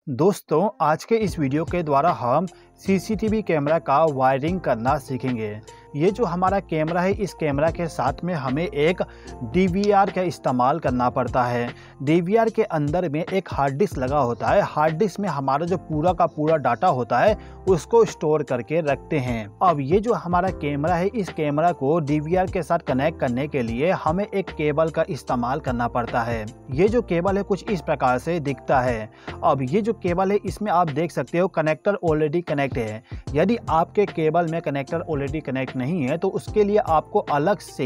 दोस्तों, आज के इस वीडियो के द्वारा हम सीसीटीवी कैमरा का वायरिंग करना सीखेंगे। ये जो हमारा कैमरा है, इस कैमरा के साथ में हमें एक डीवीआर का इस्तेमाल करना पड़ता है। डीवीआर के अंदर में एक हार्ड डिस्क लगा होता है। हार्ड डिस्क में हमारा जो पूरा का पूरा डाटा होता है उसको स्टोर करके रखते हैं। अब ये जो हमारा कैमरा है, इस कैमरा को डीवीआर के साथ कनेक्ट करने के लिए हमें एक केबल का इस्तेमाल करना पड़ता है। ये जो केबल है कुछ इस प्रकार से दिखता है। अब ये जो केबल है, इसमें आप देख सकते हो कनेक्टर ऑलरेडी कनेक्ट है। यदि आपके केबल में कनेक्टर ऑलरेडी कनेक्ट नहीं है तो उसके लिए आपको अलग से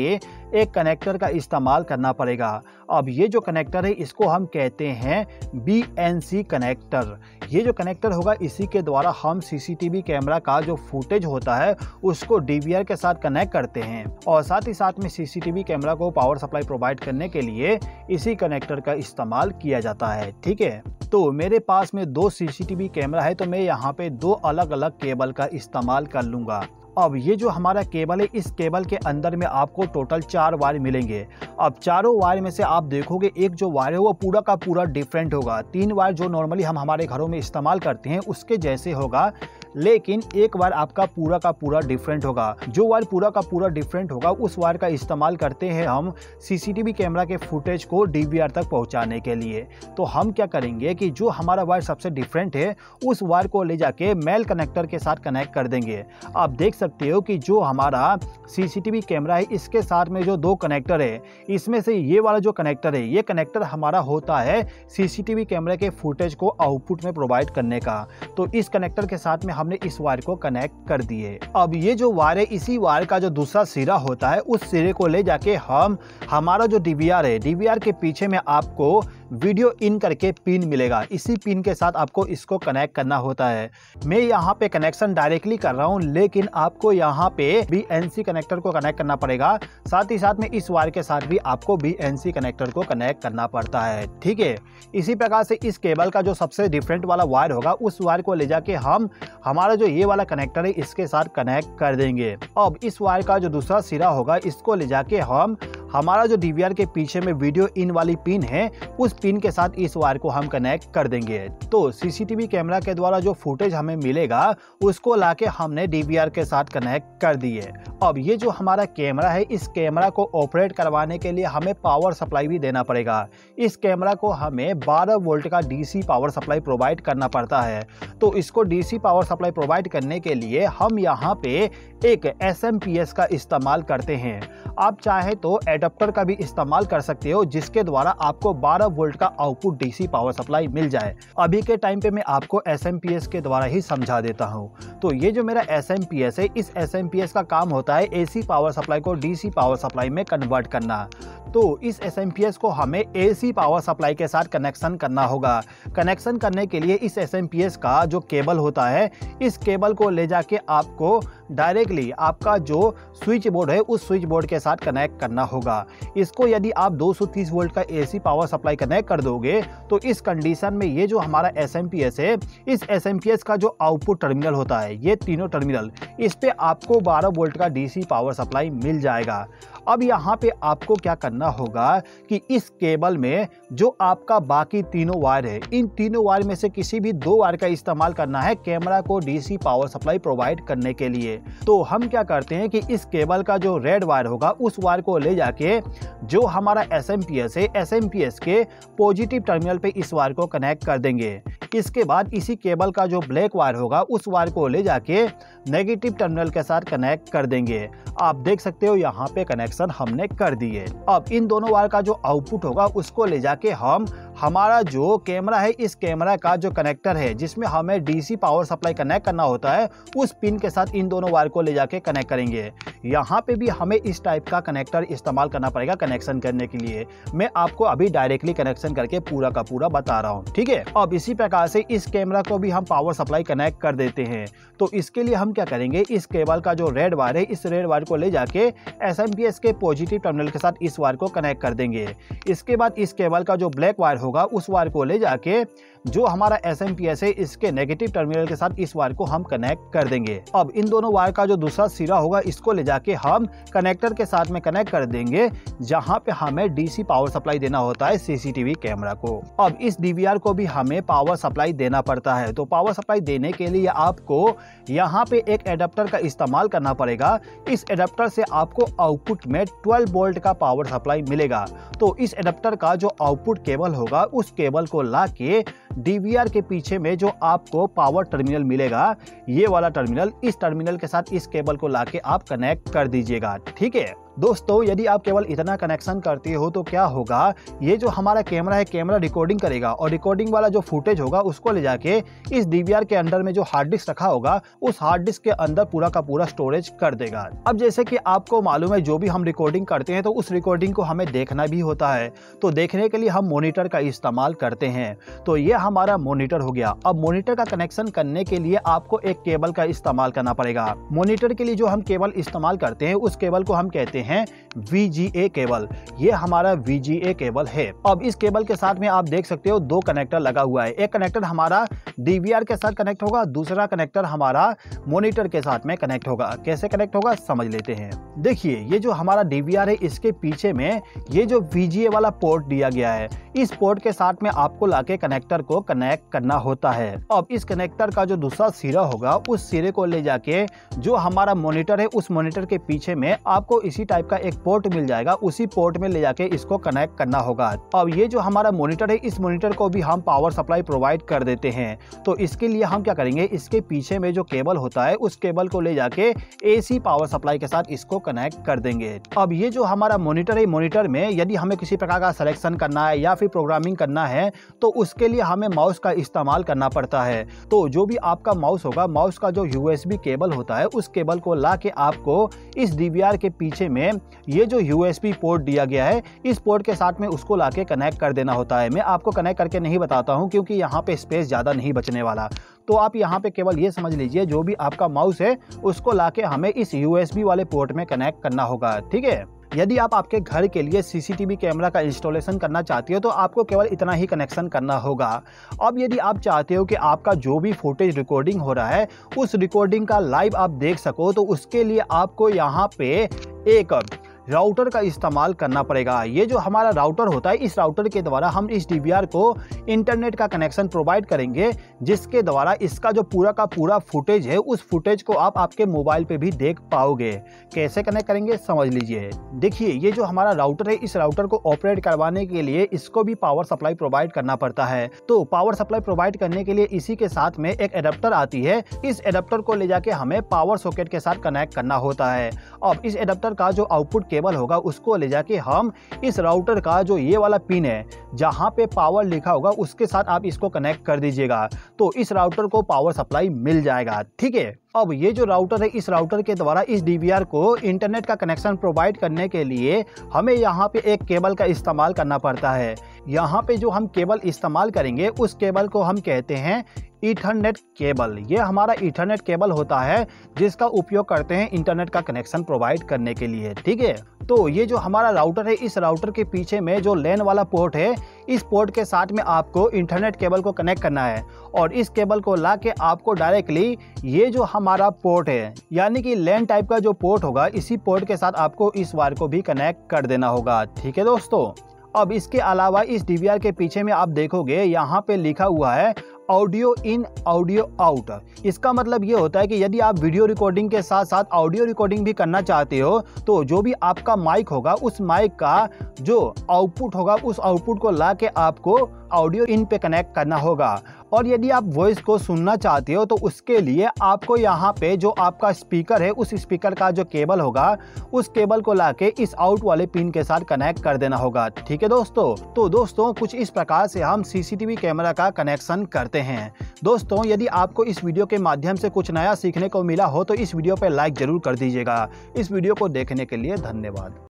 एक कनेक्टर का इस्तेमाल करना पड़ेगा। अब ये जो कनेक्टर है इसको हम कहते हैं BNC कनेक्टर। ये जो कनेक्टर होगा इसी के द्वारा हम सीसीटीवी कैमरा का जो फुटेज होता है उसको डीवीआर के साथ कनेक्ट करते हैं और साथ ही साथ में सीसीटीवी कैमरा को पावर सप्लाई प्रोवाइड करने के लिए इसी कनेक्टर का इस्तेमाल किया जाता है। ठीक है, तो मेरे पास में दो सीसीटीवी कैमरा है, तो मैं यहाँ पे दो अलग अलग केबल का इस्तेमाल कर लूँगा। अब ये जो हमारा केबल है, इस केबल के अंदर में आपको टोटल 4 वायर मिलेंगे। अब चारों वायर में से आप देखोगे एक जो वायर है वो पूरा का पूरा डिफरेंट होगा। 3 वायर जो नॉर्मली हम हमारे घरों में इस्तेमाल करते हैं उसके जैसे होगा, लेकिन एक वायर आपका पूरा का पूरा डिफरेंट होगा। जो वायर पूरा का पूरा डिफरेंट होगा उस वायर का इस्तेमाल करते हैं हम सीसीटीवी कैमरा के फुटेज को डीवीआर तक पहुंचाने के लिए। तो हम क्या करेंगे कि जो हमारा वायर सबसे डिफरेंट है उस वायर को ले जाके मेल कनेक्टर के साथ कनेक्ट कर देंगे। आप देख सकते हो कि जो हमारा सीसीटीवी कैमरा है इसके साथ में जो 2 कनेक्टर है, इसमें से ये वाला जो कनेक्टर है, ये कनेक्टर हमारा होता है सीसीटीवी कैमरे के फुटेज को आउटपुट में प्रोवाइड करने का। तो इस कनेक्टर के साथ में हमने इस वायर को कनेक्ट कर दिए। अब ये जो वायर है, इसी वायर का जो दूसरा सिरा होता है उस सिरे को ले जाके हम हमारा जो डीवीआर है, डीवीआर के पीछे में आपको वीडियो इन करके पिन मिलेगा। इसी पिन के साथ आपको इसको कनेक्ट करना होता है। मैं यहाँ पे कनेक्शन डायरेक्टली कर रहा हूँ, लेकिन आपको यहाँ पे BNC कनेक्टर को कनेक्ट करना पड़ेगा। साथ ही साथ में इस वायर के साथ भी आपको BNC कनेक्टर को कनेक्ट करना पड़ता है। ठीक है, इसी प्रकार से इस केबल का जो सबसे डिफरेंट वाला वायर होगा उस वायर को ले जाके हम हमारा जो ये वाला कनेक्टर है इसके साथ कनेक्ट कर देंगे। अब इस वायर का जो दूसरा सिरा होगा इसको ले जाके हम हमारा जो डीवीआर के पीछे में वीडियो इन वाली पिन है उस पिन के साथ इस वायर को हम कनेक्ट कर देंगे। तो सीसीटीवी कैमरा के द्वारा जो फुटेज हमें मिलेगा उसको लाके हमने डीवीआर के साथ कनेक्ट कर दिए। अब ये जो हमारा कैमरा है, इस कैमरा को ऑपरेट करवाने के लिए हमें पावर सप्लाई भी देना पड़ेगा। इस कैमरा को हमें 12 वोल्ट का डीसी पावर सप्लाई प्रोवाइड करना पड़ता है। तो इसको डीसी पावर सप्लाई प्रोवाइड करने के लिए हम यहाँ पे एक SMPS का इस्तेमाल करते हैं। आप चाहे तो एडाप्टर का भी इस्तेमाल कर सकते हो जिसके द्वारा आपको 12 वोल्ट का आउटपुट डीसी पावर सप्लाई मिल जाए। अभी के टाइम पे मैं आपको SMPS के द्वारा ही समझा देता हूँ। तो ये जो मेरा SMPS है, इस SMPS का काम होता है AC पावर सप्लाई को DC पावर सप्लाई में कन्वर्ट करना। तो इस SMPS को हमें AC पावर सप्लाई के साथ कनेक्शन करना होगा। कनेक्शन करने के लिए इस SMPS का जो केबल होता है, इस केबल को ले जाके आपको डायरेक्टली आपका जो स्विच बोर्ड है उस स्विच बोर्ड के साथ कनेक्ट करना होगा। इसको यदि आप 230 वोल्ट का AC पावर सप्लाई कनेक्ट कर दोगे तो इस कंडीशन में ये जो हमारा SMPS है, इस SMPS का जो आउटपुट टर्मिनल होता है, ये तीनों टर्मिनल, इस पे आपको 12 वोल्ट का DC पावर सप्लाई मिल जाएगा। अब यहाँ पे आपको क्या करना होगा कि इस केबल में जो आपका बाकी तीनों वायर है, इन तीनों वायर में से किसी भी 2 वायर का इस्तेमाल करना है कैमरा को डीसी पावर सप्लाई प्रोवाइड करने के लिए। तो हम क्या करते हैं कि इस केबल का जो रेड वायर होगा उस वायर को ले जाके जो हमारा SMPS है, SMPS के पॉजिटिव टर्मिनल पे इस वायर को कनेक्ट कर देंगे। इसके बाद इसी केबल का जो ब्लैक वायर होगा उस वायर को ले जाके नेगेटिव टर्मिनल के साथ कनेक्ट कर देंगे। आप देख सकते हो यहाँ पे कनेक्शन हमने कर दिए। अब इन दोनों वायर का जो आउटपुट होगा उसको ले जाके हम हमारा जो कैमरा है, इस कैमरा का जो कनेक्टर है जिसमें हमें डीसी पावर सप्लाई कनेक्ट करना होता है, उस पिन के साथ इन दोनों वायर को ले जाके कनेक्ट करेंगे। यहाँ पे भी हमें इस टाइप का कनेक्टर इस्तेमाल करना पड़ेगा कनेक्शन करने के लिए। मैं आपको अभी डायरेक्टली कनेक्शन करके पूरा का पूरा बता रहा हूँ। ठीक है, अब इसी प्रकार से इस कैमरा को भी हम पावर सप्लाई कनेक्ट कर देते हैं। तो इसके लिए हम क्या करेंगे, इस केबल का जो रेड वायर है, इस रेड वायर को ले जाके SMPS के पॉजिटिव टर्मिनल के साथ इस वायर को कनेक्ट कर देंगे। इसके बाद इस केबल का जो ब्लैक वायर होगा उस वायर को ले जाके जो हमारा SMPS है इसके नेगेटिव टर्मिनल के साथ इस वायर को हम कनेक्ट कर देंगे। अब इन दोनों वायर का जो दूसरा सिरा होगा इसको ले जाके हम कनेक्टर के साथ में कनेक्ट कर देंगे, जहां पे हमें DC पावर सप्लाई देना होता है CCTV कैमरा को। अब इस DVR को भी हमें पावर सप्लाई देना पड़ता है, तो पावर सप्लाई देने के लिए आपको यहाँ पे एक एडाप्टर का इस्तेमाल करना पड़ेगा। इस एडाप्टर से आपको आउटपुट में 12 वोल्ट का पावर सप्लाई मिलेगा। तो इस एडाप्टर का जो आउटपुट केबल होगा उस केबल को ला के DVR के पीछे में जो आपको पावर टर्मिनल मिलेगा, ये वाला टर्मिनल, इस टर्मिनल के साथ इस केबल को लाके आप कनेक्ट कर दीजिएगा। ठीक है दोस्तों, यदि आप केवल इतना कनेक्शन करते हो तो क्या होगा, ये जो हमारा कैमरा है, कैमरा रिकॉर्डिंग करेगा और रिकॉर्डिंग वाला जो फुटेज होगा उसको ले जाके इस DVR के अंदर में जो हार्ड डिस्क रखा होगा उस हार्ड डिस्क के अंदर पूरा का पूरा स्टोरेज कर देगा। अब जैसे कि आपको मालूम है, जो भी हम रिकॉर्डिंग करते हैं तो उस रिकॉर्डिंग को हमें देखना भी होता है, तो देखने के लिए हम मॉनिटर का इस्तेमाल करते हैं। तो ये हमारा मॉनिटर हो गया। अब मॉनिटर का कनेक्शन करने के लिए आपको एक केबल का इस्तेमाल करना पड़ेगा। मॉनिटर के लिए जो हम केबल इस्तेमाल करते हैं उस केबल को हम कहते हैं VGA केबल। ये हमारा VGA केबल है। अब इस केबल के साथ में आप देख सकते हो 2 कनेक्टर लगा हुआ है। एक कनेक्टर हमारा DVR के साथ कनेक्ट होगा, दूसरा कनेक्टर हमारा मॉनिटर के साथ में कनेक्ट होगा। कैसे कनेक्ट होगा समझ लेते हैं। देखिए, ये जो हमारा DVR है इसके पीछे में ये जो VGA वाला पोर्ट दिया गया है, इस पोर्ट के साथ में आपको लाके कनेक्टर को कनेक्ट करना होता है। अब इस कनेक्टर का जो दूसरा सिरा होगा उस सिरे को ले जाके जो हमारा मॉनिटर है उस मॉनिटर के पीछे में आपको इसी टाइप का एक पोर्ट मिल जाएगा, उसी पोर्ट में ले जाके इसको कनेक्ट करना होगा। अब ये जो हमारा मॉनिटर है इस मॉनिटर को भी हम पावर सप्लाई प्रोवाइड कर देते हैं। तो इसके लिए हम क्या करेंगे, इसके पीछे में जो केबल होता है उस केबल को ले जाके AC पावर सप्लाई के साथ इसको कनेक्ट कर देंगे। अब ये जो हमारा मॉनिटर है, मॉनिटर में यदि हमें किसी प्रकार का सिलेक्शन करना है या फिर प्रोग्रामिंग करना है तो उसके लिए हमें माउस का इस्तेमाल करना पड़ता है। तो जो भी आपका माउस होगा, माउस का जो USB केबल होता है उस केबल को ला के आपको इस DVR के पीछे में ये जो USB पोर्ट दिया गया है इस पोर्ट के साथ में उसको लाके कनेक्ट कर देना होता है। मैं आपको कनेक्ट करके नहीं बताता हूं क्योंकि यहाँ पे स्पेस ज़्यादा नहीं बचने वाला। तो आप यहाँ पे केवल ये समझ लीजिए, जो भी आपका माउस है उसको लाके हमें इस USB वाले पोर्ट में कनेक्ट करना होगा। ठीक है, यदि आप आपके घर के लिए CCTV कैमरा का इंस्टॉलेशन करना चाहते हो तो आपको केवल इतना ही कनेक्शन करना होगा। अब यदि आप चाहते हो कि आपका जो भी फुटेज रिकॉर्डिंग हो रहा है उस रिकॉर्डिंग का लाइव आप देख सको, तो उसके लिए आपको यहाँ पे एक राउटर का इस्तेमाल करना पड़ेगा। ये जो हमारा राउटर होता है, इस राउटर के द्वारा हम इस DVR को इंटरनेट का कनेक्शन प्रोवाइड करेंगे, जिसके द्वारा इसका जो पूरा का पूरा फुटेज है उस फुटेज को आप आपके मोबाइल पे भी देख पाओगे। कैसे कनेक्ट करेंगे समझ लीजिए। देखिए, ये जो हमारा राउटर है, इस राउटर को ऑपरेट करवाने के लिए इसको भी पावर सप्लाई प्रोवाइड करना पड़ता है। तो पावर सप्लाई प्रोवाइड करने के लिए इसी के साथ में एक एडाप्टर आती है। इस एडाप्टर को ले जाके हमें पावर सॉकेट के साथ कनेक्ट करना होता है। अब इस एडाप्टर का जो आउटपुट केबल होगा उसको ले जाके हम इस राउटर का जो ये वाला पिन है जहां पे पावर लिखा होगा उसके साथ आप इसको कनेक्ट कर दीजिएगा, तो इस राउटर को पावर सप्लाई मिल जाएगा। ठीक है, अब ये जो राउटर है, इस राउटर के द्वारा इस DVR को इंटरनेट का कनेक्शन प्रोवाइड करने के लिए हमें यहाँ पे एक केबल का इस्तेमाल करना पड़ता है। यहाँ पे जो हम केबल इस्तेमाल करेंगे उस केबल को हम कहते हैं ईथरनेट केबल। ये हमारा ईथरनेट केबल होता है जिसका उपयोग करते हैं इंटरनेट का कनेक्शन प्रोवाइड करने के लिए। ठीक है, तो ये जो हमारा राउटर है, इस राउटर के पीछे में जो लैन वाला पोर्ट है, इस पोर्ट के साथ में आपको इंटरनेट केबल को कनेक्ट करना है और इस केबल को ला के आपको डायरेक्टली ये जो हमारा पोर्ट है यानी कि लैन टाइप का जो पोर्ट होगा, इसी पोर्ट के साथ आपको इस वायर को भी कनेक्ट कर देना होगा। ठीक है दोस्तों, अब इसके अलावा इस DVR के पीछे में आप देखोगे यहाँ पे लिखा हुआ है ऑडियो इन ऑडियो आउट। इसका मतलब ये होता है कि यदि आप वीडियो रिकॉर्डिंग के साथ साथ ऑडियो रिकॉर्डिंग भी करना चाहते हो तो जो भी आपका माइक होगा उस माइक का जो आउटपुट होगा उस आउटपुट को ला के आपको ऑडियो इन पे कनेक्ट करना होगा। और यदि आप वॉइस को सुनना चाहते हो तो उसके लिए आपको यहाँ पे जो आपका स्पीकर है उस स्पीकर का जो केबल होगा उस केबल को लाके इस आउट वाले पिन के साथ कनेक्ट कर देना होगा। ठीक है दोस्तों, तो दोस्तों कुछ इस प्रकार से हम CCTV कैमरा का कनेक्शन करते हैं। दोस्तों, यदि आपको इस वीडियो के माध्यम से कुछ नया सीखने को मिला हो तो इस वीडियो पे लाइक जरूर कर दीजिएगा। इस वीडियो को देखने के लिए धन्यवाद।